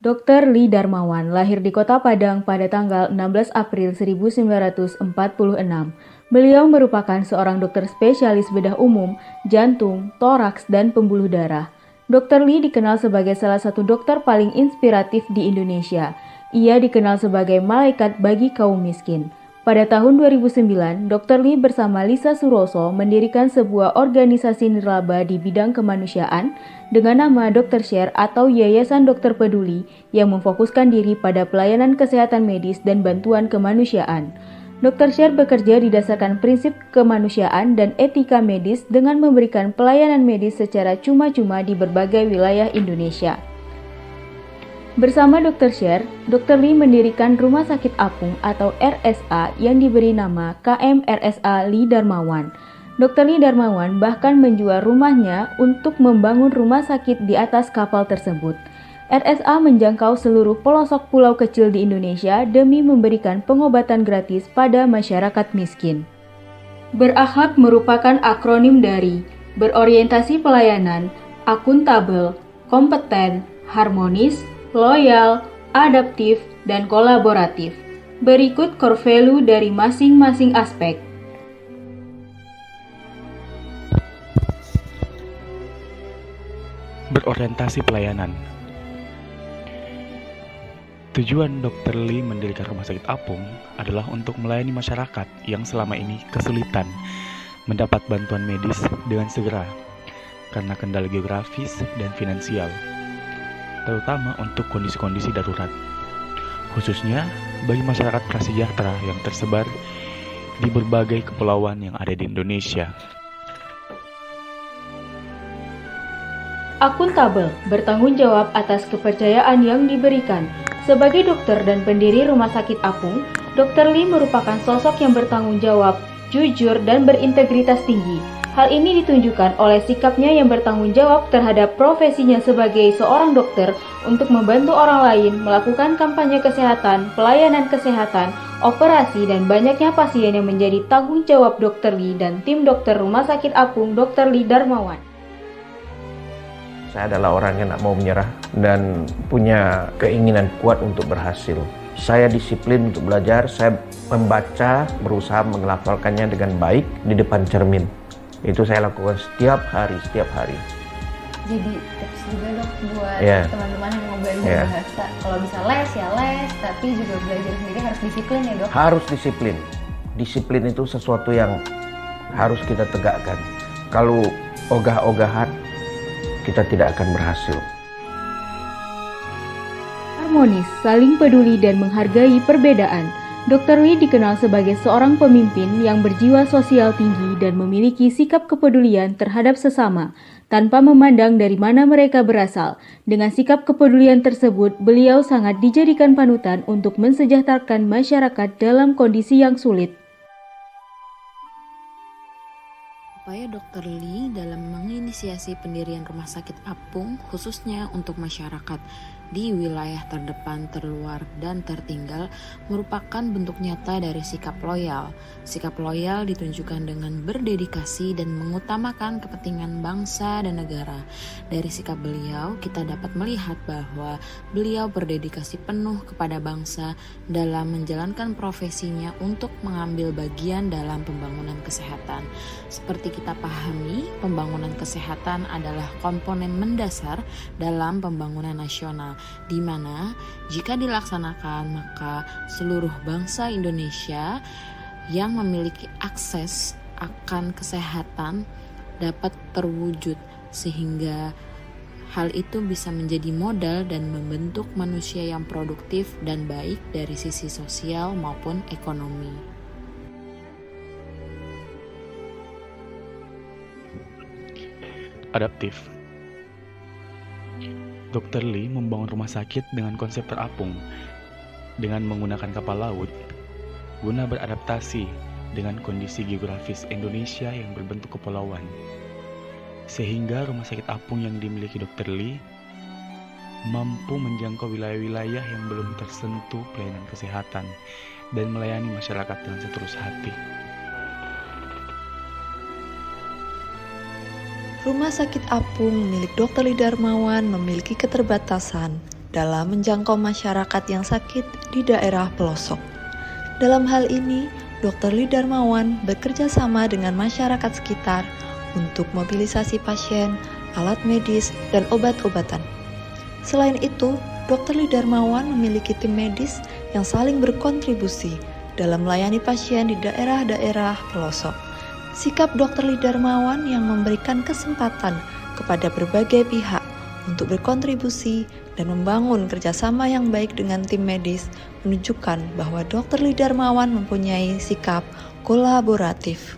Dr. Lee Darmawan lahir di Kota Padang pada tanggal 16 April 1946. Beliau merupakan seorang dokter spesialis bedah umum, jantung, toraks, dan pembuluh darah. Dr. Lee dikenal sebagai salah satu dokter paling inspiratif di Indonesia. Ia dikenal sebagai malaikat bagi kaum miskin. Pada tahun 2009, Dr. Lee bersama Lisa Suroso mendirikan sebuah organisasi nirlaba di bidang kemanusiaan dengan nama Dr. Share atau Yayasan Dokter Peduli yang memfokuskan diri pada pelayanan kesehatan medis dan bantuan kemanusiaan. Dr. Share bekerja didasarkan prinsip kemanusiaan dan etika medis dengan memberikan pelayanan medis secara cuma-cuma di berbagai wilayah Indonesia. Bersama Dr. Share, Dr. Lee mendirikan Rumah Sakit Apung atau RSA yang diberi nama KM RSA Lee Darmawan. Dr. Lee Darmawan bahkan menjual rumahnya untuk membangun rumah sakit di atas kapal tersebut. RSA menjangkau seluruh pelosok pulau kecil di Indonesia demi memberikan pengobatan gratis pada masyarakat miskin. Berakhlak merupakan akronim dari berorientasi pelayanan, akuntabel, kompeten, harmonis, loyal, adaptif, dan kolaboratif. Berikut core value dari masing-masing aspek. Berorientasi pelayanan. Tujuan Dr. Lee mendirikan Rumah Sakit Apung adalah untuk melayani masyarakat yang selama ini kesulitan mendapat bantuan medis dengan segera karena kendala geografis dan finansial, terutama untuk kondisi-kondisi darurat, khususnya bagi masyarakat prasejahtera yang tersebar di berbagai kepulauan yang ada di Indonesia. Akuntabel, bertanggung jawab atas kepercayaan yang diberikan. Sebagai dokter dan pendiri Rumah Sakit Apung, Dr. Lee merupakan sosok yang bertanggung jawab, jujur, dan berintegritas tinggi. Hal ini ditunjukkan oleh sikapnya yang bertanggung jawab terhadap profesinya sebagai seorang dokter untuk membantu orang lain, melakukan kampanye kesehatan, pelayanan kesehatan, operasi, dan banyaknya pasien yang menjadi tanggung jawab Dr. Lee dan tim dokter Rumah Sakit Apung Dr. Lee Darmawan. Saya adalah orang yang tak mau menyerah dan punya keinginan kuat untuk berhasil. Saya disiplin untuk belajar, saya membaca, berusaha menghafalkannya dengan baik di depan cermin. Itu saya lakukan setiap hari. Jadi tips juga dok buat teman-teman yang mau belajar bahasa. Kalau bisa les ya les, tapi juga belajar sendiri harus disiplin ya dok? Harus disiplin. Disiplin itu sesuatu yang harus kita tegakkan. Kalau ogah-ogahan, kita tidak akan berhasil. Harmonis, saling peduli dan menghargai perbedaan. Dr. Lee dikenal sebagai seorang pemimpin yang berjiwa sosial tinggi dan memiliki sikap kepedulian terhadap sesama, tanpa memandang dari mana mereka berasal. Dengan sikap kepedulian tersebut, beliau sangat dijadikan panutan untuk mensejahterakan masyarakat dalam kondisi yang sulit. Upaya Dr. Lee dalam menginisiasi pendirian Rumah Sakit Apung khususnya untuk masyarakat di wilayah terdepan, terluar, dan tertinggal merupakan bentuk nyata dari sikap loyal. Sikap loyal ditunjukkan dengan berdedikasi dan mengutamakan kepentingan bangsa dan negara. Dari sikap beliau, kita dapat melihat bahwa beliau berdedikasi penuh kepada bangsa dalam menjalankan profesinya untuk mengambil bagian dalam pembangunan kesehatan. Seperti kita pahami, pembangunan kesehatan adalah komponen mendasar dalam pembangunan nasional, di mana jika dilaksanakan maka seluruh bangsa Indonesia yang memiliki akses akan kesehatan dapat terwujud, sehingga hal itu bisa menjadi modal dan membentuk manusia yang produktif dan baik dari sisi sosial maupun ekonomi. Adaptif. Dr. Lee membangun rumah sakit dengan konsep terapung dengan menggunakan kapal laut guna beradaptasi dengan kondisi geografis Indonesia yang berbentuk kepulauan. Sehingga rumah sakit apung yang dimiliki Dr. Lee mampu menjangkau wilayah-wilayah yang belum tersentuh pelayanan kesehatan dan melayani masyarakat dengan setulus hati. Rumah Sakit Apung milik Dr. Lee Darmawan memiliki keterbatasan, dalam menjangkau masyarakat yang sakit di daerah pelosok. Dalam hal ini, Dr. Lee Darmawan bekerja sama dengan masyarakat sekitar untuk mobilisasi pasien, alat medis, dan obat-obatan. Selain itu, Dr. Lee Darmawan memiliki tim medis yang saling berkontribusi dalam melayani pasien di daerah-daerah pelosok. Sikap Dr. Lee Darmawan yang memberikan kesempatan kepada berbagai pihak untuk berkontribusi dan membangun kerjasama yang baik dengan tim medis menunjukkan bahwa Dr. Lee Darmawan mempunyai sikap kolaboratif.